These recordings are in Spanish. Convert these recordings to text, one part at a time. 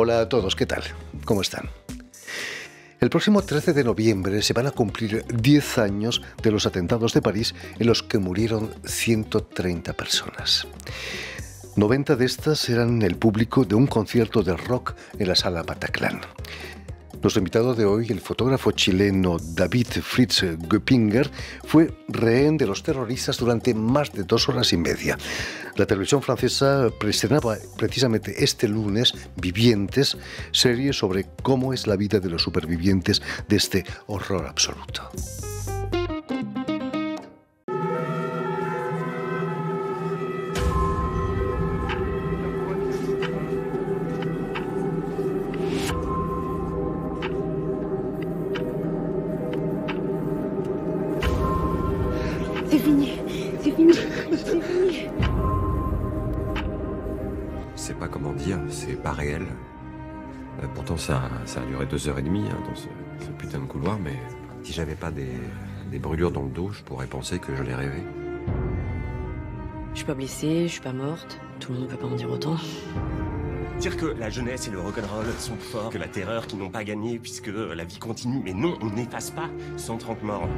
Hola a todos, ¿qué tal? ¿Cómo están? El próximo 13 de noviembre se van a cumplir 10 años de los atentados de París en los que murieron 130 personas. 90 de estas eran el público de un concierto de rock en la Sala Bataclan. Nuestro invitado de hoy, el fotógrafo chileno David Fritz Göppinger, fue rehén de los terroristas durante más de 2 horas y media. La televisión francesa preestrenaba precisamente este lunes Vivientes, serie sobre cómo es la vida de los supervivientes de este horror absoluto. C'est fini, c'est fini, c'est fini. C'est pas comment dire, c'est pas réel. Pourtant ça a duré 2h30 dans ce putain de couloir, mais si j'avais pas des brûlures dans le dos, je pourrais penser que je l'ai rêvé. Je suis pas blessée, je suis pas morte. Tout le monde ne peut pas en dire autant. Dire que la jeunesse et le rock'n'roll sont forts, que la terreur qui n'ont pas gagné puisque la vie continue, mais non, on n'efface pas 130 morts.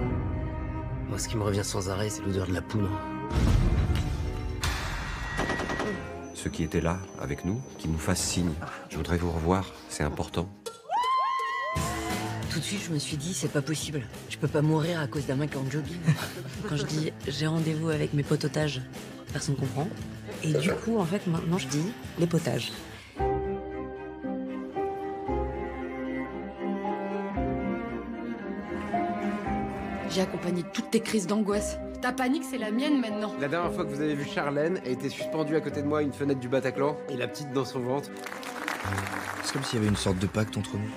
Moi, ce qui me revient sans arrêt, c'est l'odeur de la poudre. Ceux qui étaient là, avec nous, qui nous fassent signe. Je voudrais vous revoir, c'est important. Tout de suite, je me suis dit, c'est pas possible. Je peux pas mourir à cause d'un mec en jogging. Quand je dis, j'ai rendez-vous avec mes potes otages, personne comprend. Et du coup, en fait, maintenant, je dis, les potages. J'ai accompagné toutes tes crises d'angoisse. Ta panique, c'est la mienne maintenant. La dernière fois que vous avez vu Charlène, elle était suspendue à côté de moi à une fenêtre du Bataclan et la petite dans son ventre. C'est comme s'il y avait une sorte de pacte entre nous.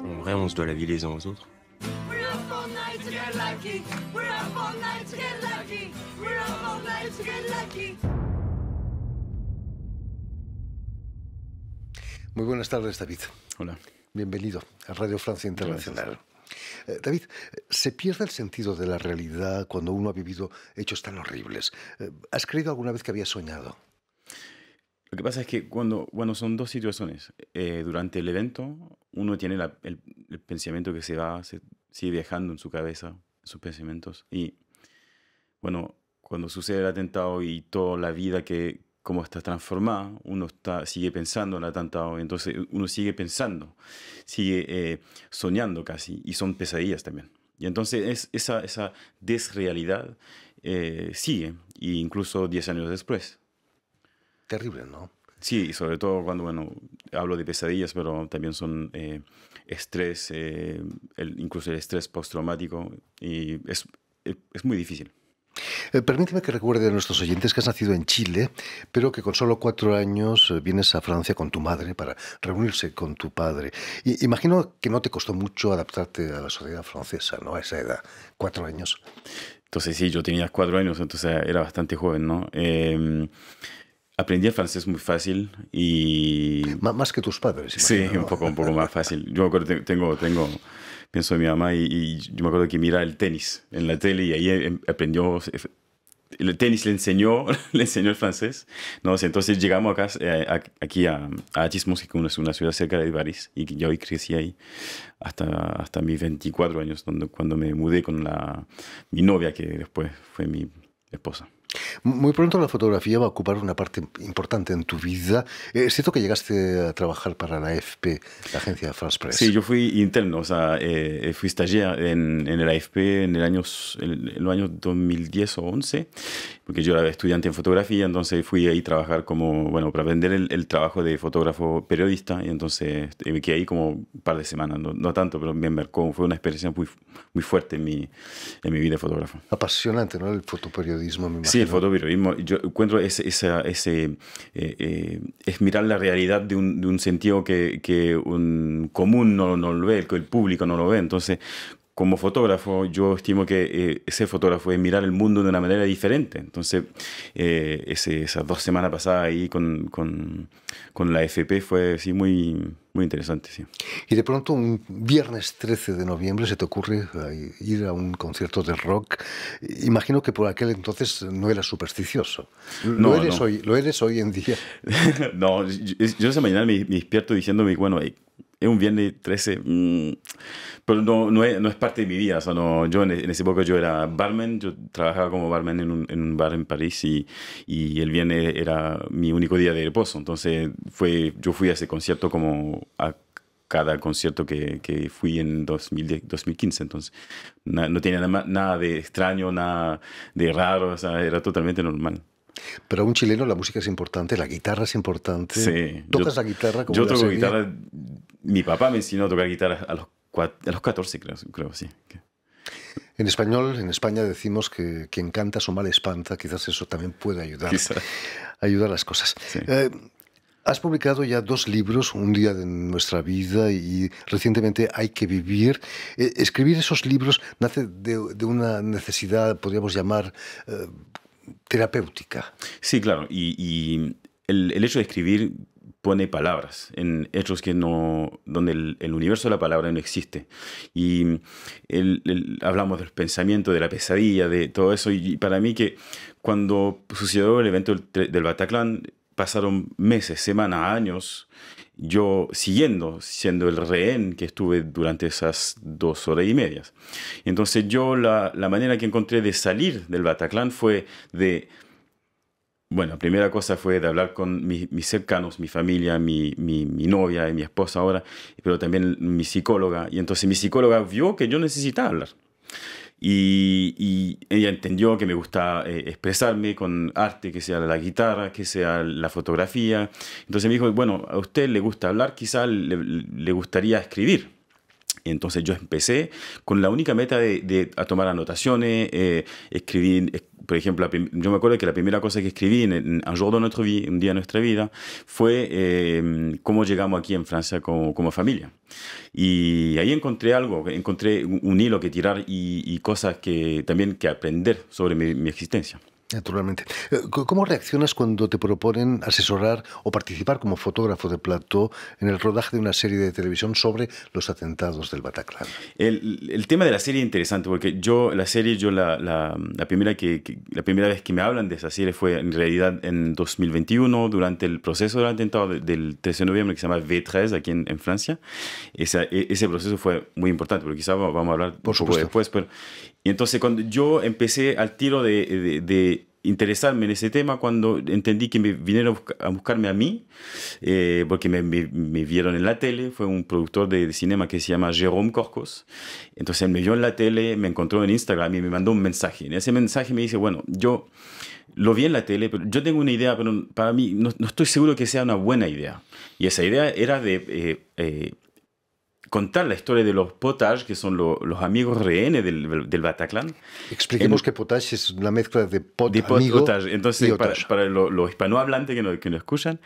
En vrai, on se doit la vie les uns aux autres. Muy buenas tardes, David. Hola. Bienvenido a Radio Francia Internacional. David, ¿se pierde el sentido de la realidad cuando uno ha vivido hechos tan horribles? ¿Has creído alguna vez que habías soñado? Lo que pasa es que cuando son dos situaciones. Durante el evento, uno tiene el pensamiento que se sigue viajando en su cabeza, en sus pensamientos. Y bueno, cuando sucede el atentado y toda la vida que como está transformada, uno sigue pensando en el atentado, entonces uno sigue pensando, sigue soñando casi, y son pesadillas también. Y entonces esa desrealidad sigue, e incluso 10 años después. Terrible, ¿no? Sí, y sobre todo cuando, bueno, hablo de pesadillas, pero también son estrés, incluso el estrés postraumático, y es muy difícil. Permíteme que recuerde a nuestros oyentes que has nacido en Chile, pero que con solo 4 años vienes a Francia con tu madre para reunirse con tu padre. Y imagino que no te costó mucho adaptarte a la sociedad francesa, ¿no? A esa edad, 4 años. Entonces sí, yo tenía 4 años, entonces era bastante joven, ¿no? Aprendí el francés muy fácil y... Más que tus padres, imagino, sí, ¿no? un poco más fácil. Yo me acuerdo, pienso en mi mamá y yo me acuerdo que mira el tenis en la tele y ahí aprendió, el tenis le enseñó el francés. ¿No? Entonces llegamos aquí a Agismos, que es una ciudad cerca de París, y yo crecí ahí hasta mis 24 años, cuando me mudé con mi novia, que después fue mi esposa. Muy pronto la fotografía va a ocupar una parte importante en tu vida. ¿Es cierto que llegaste a trabajar para la AFP, la agencia France Press? Sí, yo fui interno, o sea, fui stagiaire en el AFP en los años 2010 o 11, porque yo era estudiante en fotografía, entonces fui ahí a trabajar para aprender el trabajo de fotógrafo periodista, y entonces me quedé ahí como un par de semanas, no tanto, pero me marcó, fue una experiencia muy fuerte en mi vida de fotógrafo. Apasionante, ¿no? El fotoperiodismo, me imagino. Sí, el fotoperiodismo, yo encuentro es mirar la realidad de un sentido que un común no lo ve, que el público no lo ve. Entonces, como fotógrafo, yo estimo que ser fotógrafo es mirar el mundo de una manera diferente. Entonces, esas 2 semanas pasadas ahí con la FP fue sí, muy, muy interesante. Sí. Y de pronto, un viernes 13 de noviembre, se te ocurre ir a un concierto de rock. Imagino que por aquel entonces no eras supersticioso. No, Lo eres hoy en día. No, yo esa mañana me despierto diciéndome, bueno, es un viernes 13, pero no es parte de mi vida. O sea, no, yo en esa época yo era barman, yo trabajaba como barman en un bar en París y el viernes era mi único día de reposo. Entonces yo fui a ese concierto como a cada concierto que fui en 2015. Entonces no tenía nada de extraño, nada de raro, o sea, era totalmente normal. Pero a un chileno la música es importante, la guitarra es importante. Sí. ¿Tocas la guitarra? Como yo toco guitarra. Mi papá me enseñó a tocar guitarra a los 14, creo, sí. En español, en España decimos que quien canta su mal espanta, quizás eso también puede ayudar a las cosas. Sí. Has publicado ya 2 libros, Un día de nuestra vida y recientemente Hay que vivir. Escribir esos libros nace de una necesidad, podríamos llamar, terapéutica. Sí, claro. Y el hecho de escribir pone palabras en hechos donde el universo de la palabra no existe. Y hablamos del pensamiento, de la pesadilla, de todo eso. Y para mí que cuando sucedió el evento del Bataclan, pasaron meses, semanas, años, yo siendo el rehén que estuve durante esas 2 horas y media. Entonces yo la manera que encontré de salir del Bataclan fue bueno, la primera cosa fue de hablar con mis cercanos, mi familia, mi novia y mi esposa ahora, pero también mi psicóloga. Y entonces mi psicóloga vio que yo necesitaba hablar. Y ella entendió que me gusta expresarme con arte, que sea la guitarra, que sea la fotografía. Entonces me dijo, bueno, a usted le gusta hablar, quizá le gustaría escribir. Entonces yo empecé con la única meta de a tomar anotaciones, escribir. Por ejemplo, yo me acuerdo que la primera cosa que escribí en Un jour de notre vie, un día de nuestra vida, fue cómo llegamos aquí en Francia como familia. Y ahí encontré un hilo que tirar y cosas que aprender sobre mi existencia. Naturalmente. ¿Cómo reaccionas cuando te proponen asesorar o participar como fotógrafo de plató en el rodaje de una serie de televisión sobre los atentados del Bataclan? El tema de la serie es interesante porque la primera vez que me hablan de esa serie fue en realidad en 2021 durante el proceso del atentado del 13 de noviembre que se llama V13 aquí en Francia. Ese proceso fue muy importante, pero quizás vamos a hablar un poco después. Y entonces cuando yo empecé al tiro de interesarme en ese tema, cuando entendí que me vinieron a buscarme a mí, porque me vieron en la tele, fue un productor de cinema que se llama Jérôme Corcos. Entonces él me vio en la tele, me encontró en Instagram y me mandó un mensaje. En ese mensaje me dice, bueno, yo lo vi en la tele, pero yo tengo una idea, pero para mí no estoy seguro que sea una buena idea. Y esa idea era de contar la historia de los potages, que son los amigos rehenes del Bataclan. Expliquemos que potage es una mezcla de amigo potage. Entonces, y otage. para los hispanohablantes que no escuchan,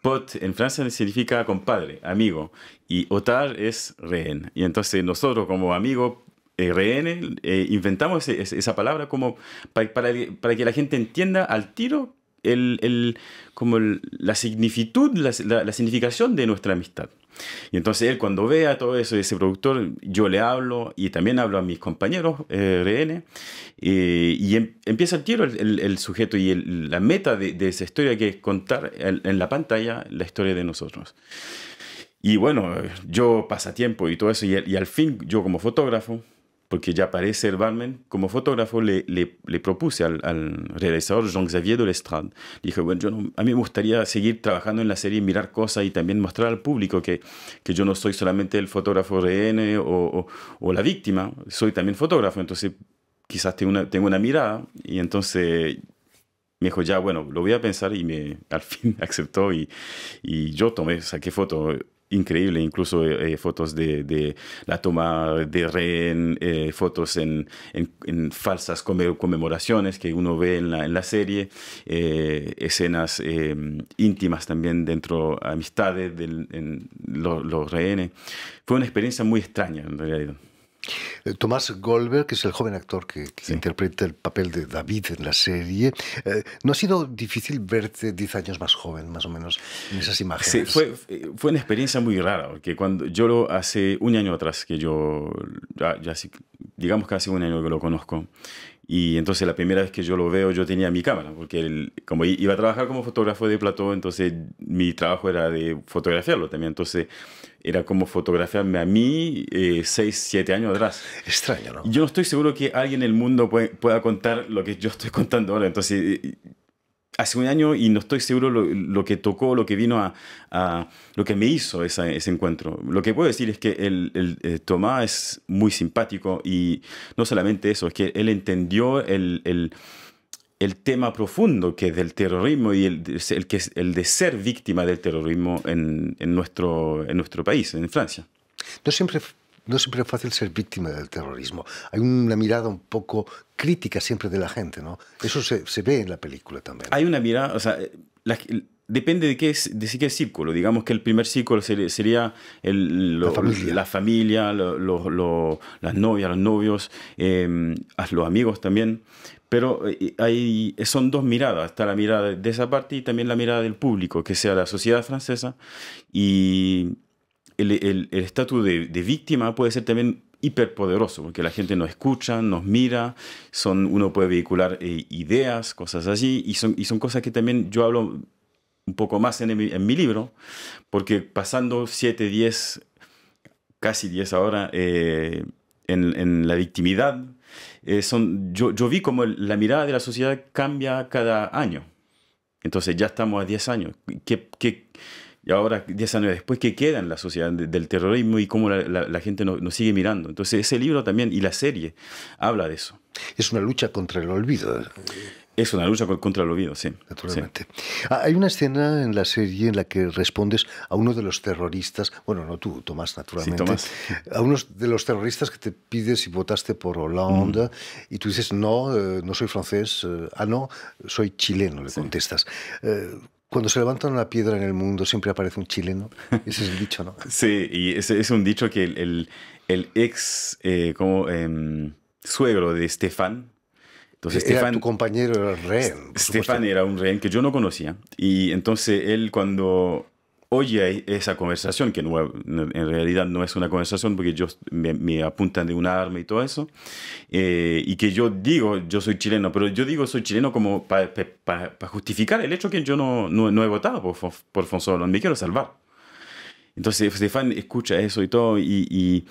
pot en Francia significa compadre, amigo, y otage es rehén. Y entonces nosotros como amigos rehenes inventamos esa palabra como para que la gente entienda al tiro como la significación de nuestra amistad. Y entonces él cuando vea todo eso, ese productor, yo le hablo y también hablo a mis compañeros rehenes y empieza el tiro el sujeto y la meta de esa historia, que es contar en la pantalla la historia de nosotros. Y bueno, yo pasatiempo y todo eso y al fin yo como fotógrafo, porque ya paré ser barman, como fotógrafo le propuse al realizador Jean-Xavier de Lestrade. Dije, bueno, a mí me gustaría seguir trabajando en la serie, mirar cosas y también mostrar al público que yo no soy solamente el fotógrafo rehén o la víctima, soy también fotógrafo, entonces quizás tengo una mirada. Y entonces me dijo, ya, bueno, lo voy a pensar, y al fin aceptó y yo saqué fotos increíble, incluso fotos de la toma de rehén, fotos en falsas conmemoraciones que uno ve en la serie, escenas íntimas también dentro, amistades los rehenes. Fue una experiencia muy extraña en realidad. Tomás Goldberg, que es el joven actor que interpreta el papel de David en la serie. ¿No ha sido difícil verte 10 años más joven, más o menos, en esas imágenes? Sí, fue una experiencia muy rara, porque cuando hace un año atrás, que yo, digamos que hace un año que lo conozco, y entonces la primera vez que yo lo veo, yo tenía mi cámara, porque como iba a trabajar como fotógrafo de plató, entonces mi trabajo era de fotografiarlo también, entonces era como fotografiarme a mí 6, 7 años atrás. Extraño, ¿no? Yo no estoy seguro que alguien en el mundo pueda contar lo que yo estoy contando ahora, entonces hace un año y no estoy seguro lo que tocó, lo que vino lo que me hizo ese encuentro. Lo que puedo decir es que Tomás es muy simpático y no solamente eso, es que él entendió el tema profundo que es del terrorismo y el de ser víctima del terrorismo en nuestro país, en Francia. No siempre es fácil ser víctima del terrorismo. Hay una mirada un poco crítica siempre de la gente, ¿no? Eso se ve en la película también. Hay una mirada, o sea, depende de qué círculo. Digamos que el primer círculo sería la familia, las novias, los novios, los amigos también. Pero son dos miradas. Está la mirada de esa parte y también la mirada del público, que sea la sociedad francesa. Y el estatus de víctima puede ser también hiperpoderoso, porque la gente nos escucha, nos mira, uno puede vehicular ideas, cosas así, y son cosas que también yo hablo un poco más en mi libro, porque pasando 7, 10, casi 10 ahora en la victimidad, yo vi como la mirada de la sociedad cambia cada año. Entonces ya estamos a 10 años. Y ahora, 10 años después, ¿qué queda en la sociedad del terrorismo y cómo la gente nos sigue mirando? Entonces, ese libro también, y la serie, habla de eso. Es una lucha contra el olvido. Es una lucha contra el olvido, sí. Naturalmente. Sí. Hay una escena en la serie en la que respondes a uno de los terroristas, bueno, no tú, Tomás, naturalmente, sí, Tomás. A uno de los terroristas que te pide si votaste por Hollande, y tú dices, no, no soy francés, no, soy chileno, le contestas. Cuando se levanta una piedra en el mundo siempre aparece un chileno. Ese es el dicho, ¿no? Sí, y ese es un dicho que el ex suegro de Stefan. Entonces, era tu compañero, era el rehén. Stefan era un rehén que yo no conocía. Y entonces él cuando oye esa conversación, que en realidad no es una conversación porque me apuntan de un arma y todo eso, y que yo digo, yo soy chileno, pero yo digo soy chileno como para justificar el hecho que yo no he votado por François Hollande, me quiero salvar. Entonces Stefan escucha eso y todo, y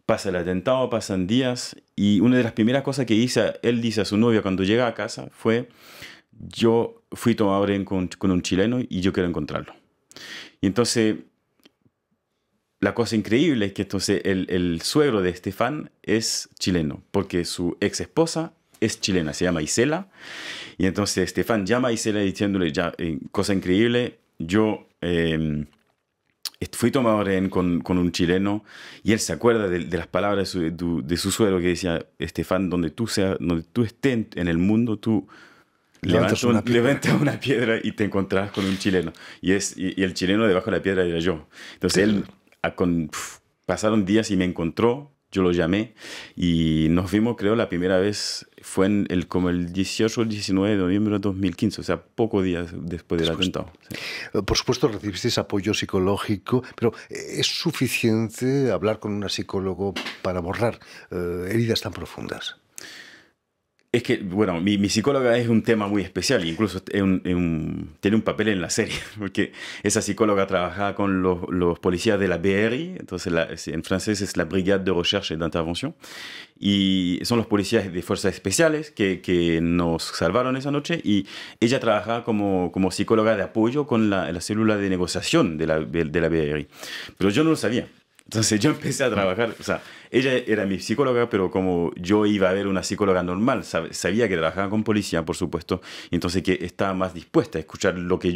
pasa el atentado, pasan días, y una de las primeras cosas que él dice a su novia cuando llega a casa fue, yo fui tomado con un chileno y yo quiero encontrarlo. Y entonces, la cosa increíble es que entonces el suegro de Stefan es chileno, porque su ex esposa es chilena, se llama Isela. Y entonces Stefan llama a Isela diciéndole, cosa increíble, yo fui tomado con un chileno, y él se acuerda de las palabras de su suegro que decía, Stefan, donde tú estés en el mundo, tú levantas una piedra y te encontrarás con un chileno. Y el chileno debajo de la piedra era yo. Entonces él, pasaron días y me encontró, yo lo llamé y nos vimos, creo, la primera vez fue como el 18 o 19 de noviembre de 2015, o sea, pocos días después del atentado. Sí. Por supuesto, recibiste apoyo psicológico, pero ¿es suficiente hablar con un psicólogo para borrar heridas tan profundas? Es que, bueno, mi psicóloga es un tema muy especial, incluso tiene un papel en la serie, porque esa psicóloga trabajaba con los policías de la BRI, entonces en francés es la Brigade de Recherche et d'Intervention, y son los policías de fuerzas especiales que nos salvaron esa noche, y ella trabajaba como psicóloga de apoyo con la célula de negociación de la BRI, pero yo no lo sabía. Entonces yo empecé a trabajar, o sea, ella era mi psicóloga, pero como yo iba a ver una psicóloga normal, sabía que trabajaba con policía, por supuesto, y entonces que estaba más dispuesta a escuchar lo que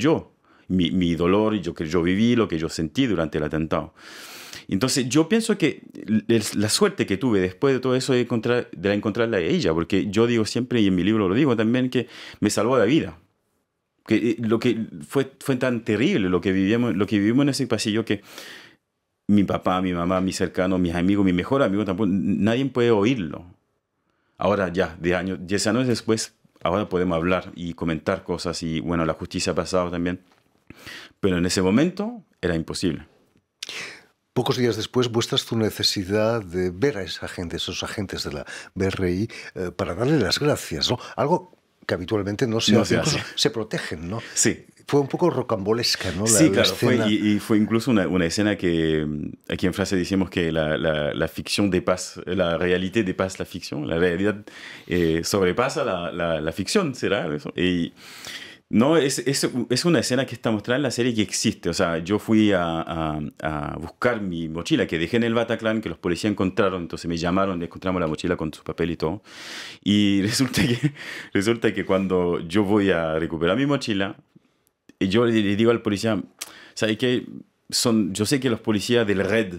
mi dolor, y lo que yo viví, lo que yo sentí durante el atentado. Entonces yo pienso que la suerte que tuve después de todo eso de encontrarla a ella, porque yo digo siempre, y en mi libro lo digo también, que me salvó la vida. Que lo que fue tan terrible lo que vivimos en ese pasillo, que mi papá, mi mamá, mis cercanos, mis amigos, mi mejor amigo tampoco, nadie puede oírlo. Ahora ya, 10 años después, ahora podemos hablar y comentar cosas y bueno, la justicia ha pasado también. Pero en ese momento era imposible. Pocos días después muestras tu necesidad de ver a esa gente, esos agentes de la BRI, para darle las gracias, ¿no? Algo que habitualmente no se hace. Se protegen, ¿no? Sí. Fue un poco rocambolesca, ¿no? Sí, claro, fue incluso una escena que aquí en Francia decimos que la ficción dépasse, la realidad dépasse la ficción, la realidad sobrepasa la ficción, ¿será eso? Y no, es una escena que está mostrada en la serie que existe. O sea, yo fui a buscar mi mochila que dejé en el Bataclan, que los policías encontraron, entonces me llamaron, encontramos la mochila con su papel y todo. Y resulta que cuando yo voy a recuperar mi mochila, y yo le digo al policía, ¿sabes qué? Yo sé que los policías del RED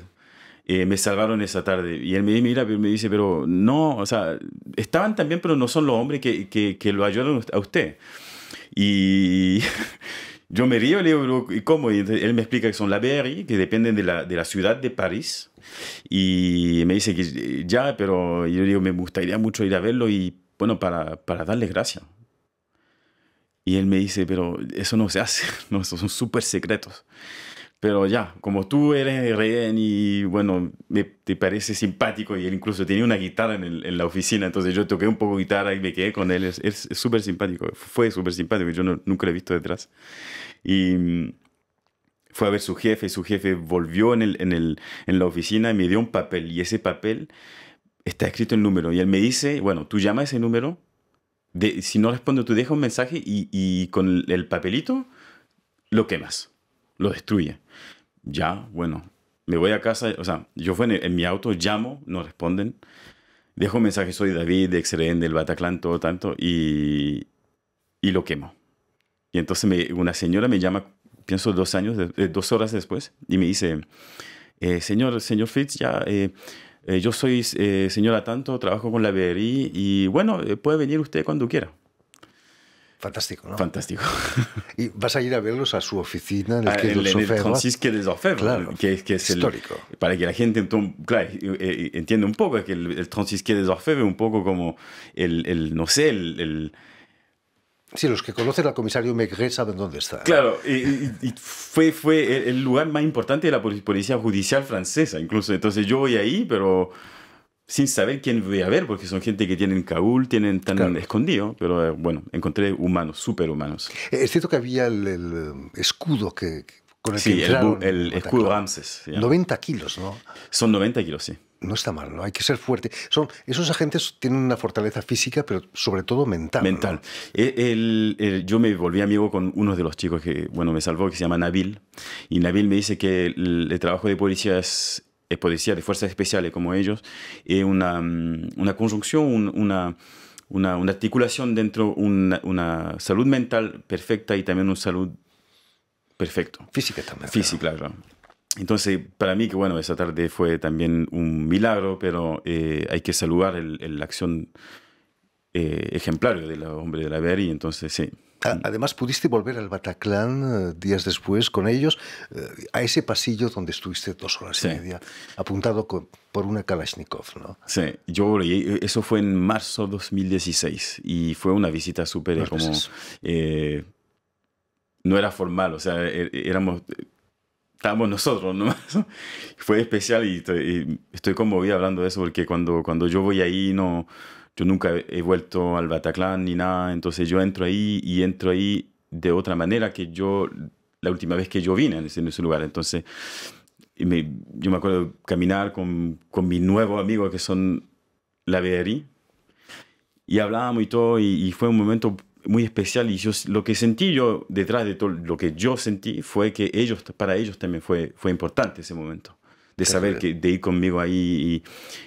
me salvaron esa tarde. Y él me mira y me dice, pero no, o sea, estaban también, pero no son los hombres que lo ayudaron a usted. Y yo me río y le digo, ¿y cómo? Y él me explica que son la BRI, que dependen de la ciudad de París. Y me dice que ya, pero yo digo, me gustaría mucho ir a verlo y, bueno, para darle gracias. Y él me dice, pero eso no se hace, no, esos son súper secretos. Pero ya, como tú eres rehén y bueno, te parece simpático, y él incluso tenía una guitarra en la oficina, entonces yo toqué un poco guitarra y me quedé con él. Es súper simpático, fue súper simpático, yo nunca lo he visto detrás. Y fue a ver su jefe volvió en la oficina y me dio un papel, y ese papel está escrito el número, y él me dice, bueno, tú llama a ese número, si no responde tú deja un mensaje y con el papelito lo quemas, lo destruye. Ya, bueno, me voy a casa, o sea, yo fui en mi auto, llamo, no responden, dejo un mensaje, soy David, de Xeren, del Bataclan, todo tanto, y lo quemo. Y entonces una señora me llama, pienso 2 horas después, y me dice, señor Fritz, ya, yo soy señora tanto, trabajo con la BRI, y bueno, puede venir usted cuando quiera. Fantástico, ¿no? Fantástico. Y vas a ir a verlos a su oficina en el Quai des Orfèvres. 36 Quai des Orfèvres, claro, que es histórico. Para que la gente entienda un poco, que el 36 Quai des Orfèvres es un poco como no sé, Sí, los que conocen al comisario Maigret saben dónde está. Claro, y fue el lugar más importante de la policía judicial francesa, incluso. Entonces yo voy ahí, pero sin saber quién voy a ver, porque son gente que tienen caúl, tienen tan escondido, pero bueno, encontré humanos, superhumanos. Es cierto que había el escudo con el que entraron. El escudo Ramses. 90 kilos, ¿no? Son 90 kilos, sí. No está mal, ¿no? Hay que ser fuerte. Esos agentes tienen una fortaleza física, pero sobre todo mental. Mental. ¿No? Yo me volví amigo con uno de los chicos que, bueno, me salvó, que se llama Nabil. Y Nabil me dice que el trabajo de policía es policía de fuerzas especiales como ellos, es una conjunción, una articulación dentro, una salud mental perfecta y también una salud perfecta. Física también. Física, claro. Entonces, para mí, que bueno, esa tarde fue también un milagro, pero hay que saludar la acción ejemplar del hombre de la BRI, entonces sí. Además, pudiste volver al Bataclan días después con ellos, a ese pasillo donde estuviste 2 horas y media, apuntado por una Kalashnikov, ¿no? Sí, eso fue en marzo de 2016 y fue una visita súper como... no era formal, o sea, estábamos nosotros nomás. Fue especial y estoy conmovido hablando de eso, porque cuando yo voy ahí yo nunca he vuelto al Bataclan ni nada, entonces yo entro ahí de otra manera que la última vez que yo vine en ese lugar. Entonces yo me acuerdo de caminar con mi nuevo amigo que son la BRI y hablábamos y todo, y fue un momento muy especial, y lo que sentí yo detrás de todo lo que yo sentí fue que para ellos también fue importante ese momento. De saber de ir conmigo ahí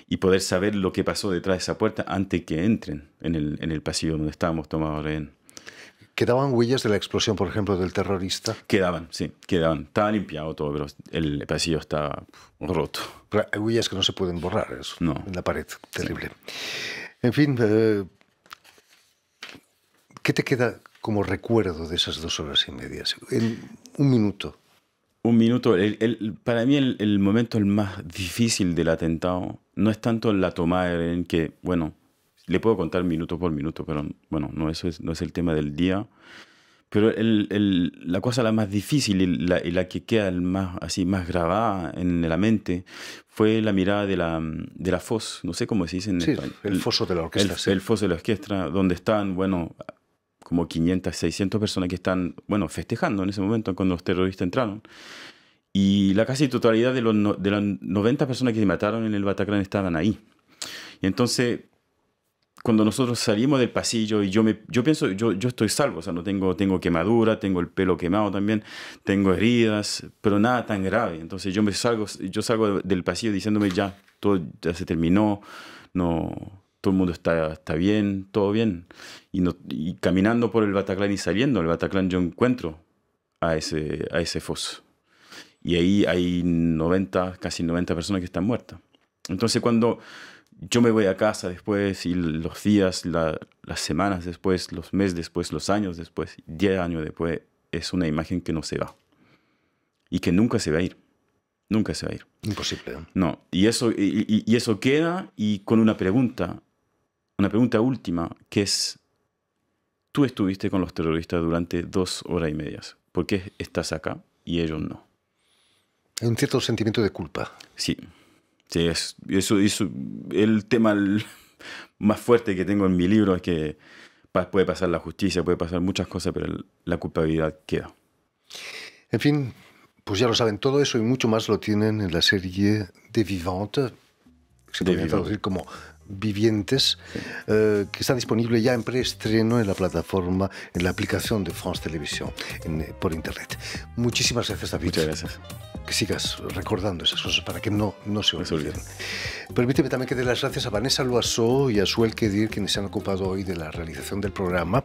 y poder saber lo que pasó detrás de esa puerta antes que entren en el pasillo donde estábamos tomados rehén. ¿Quedaban huellas de la explosión, por ejemplo, del terrorista? Quedaban, sí, quedaban. Estaba limpiado todo, pero el pasillo estaba roto. Pero hay huellas que no se pueden borrar, eso, no. En la pared, terrible. Sí. En fin, ¿qué te queda como recuerdo de esas 2 horas y media? En un minuto. Un minuto. Para mí el momento el más difícil del atentado no es tanto la toma de rehén, que, bueno, le puedo contar minuto por minuto, pero bueno, no es el tema del día. Pero la cosa la más difícil y la que queda más grabada en la mente fue la mirada de la foz, no sé cómo se dice en español. El foso de la orquesta. El foso de la orquesta, donde están, bueno, como 500, 600 personas que están, bueno, festejando en ese momento cuando los terroristas entraron. Y la casi totalidad de las 90 personas que se mataron en el Bataclan estaban ahí. Y entonces, cuando nosotros salimos del pasillo, y yo pienso, yo estoy salvo, o sea, no tengo quemadura, tengo el pelo quemado también, tengo heridas, pero nada tan grave. Entonces yo salgo del pasillo diciéndome ya, todo ya se terminó, no, todo el mundo está bien, todo bien. Y caminando por el Bataclan y saliendo del Bataclan yo encuentro a ese foso. Y ahí hay casi 90 personas que están muertas. Entonces cuando yo me voy a casa después, y los días, las semanas después, los meses después, los años después, 10 años después, es una imagen que no se va. Y que nunca se va a ir. Nunca se va a ir. Imposible. No. Y eso queda, y con una pregunta última, que es, tú estuviste con los terroristas durante 2 horas y media. ¿Por qué estás acá y ellos no? Hay un cierto sentimiento de culpa. Sí. Sí, eso el tema más fuerte que tengo en mi libro es que puede pasar la justicia, puede pasar muchas cosas, pero la culpabilidad queda. En fin, pues ya lo saben, todo eso y mucho más lo tienen en la serie de Vivante, que se podría traducir como Vivientes, que está disponible ya en preestreno en la plataforma, en la aplicación de France Televisión, por internet. Muchísimas gracias, David. Muchas gracias. Que sigas recordando esas cosas para que no se olviden. Permíteme también que dé las gracias a Vanessa Loiseau y a Suel Kedir, quienes se han ocupado hoy de la realización del programa,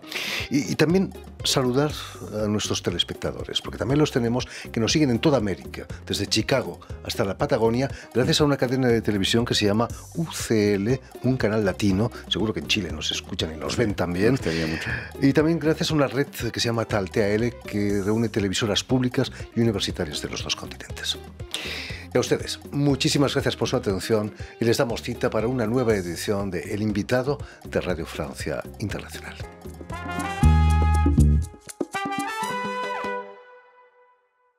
y también saludar a nuestros telespectadores, porque también los tenemos que nos siguen en toda América, desde Chicago hasta la Patagonia, gracias a una cadena de televisión que se llama UCL, un canal latino. Seguro que en Chile nos escuchan y nos ven también. Me gustaría mucho. Y también gracias a una red que se llama TAL, que reúne televisoras públicas y universitarias de los 2 continentes. Y a ustedes, muchísimas gracias por su atención y les damos cita para una nueva edición de El Invitado de Radio Francia Internacional.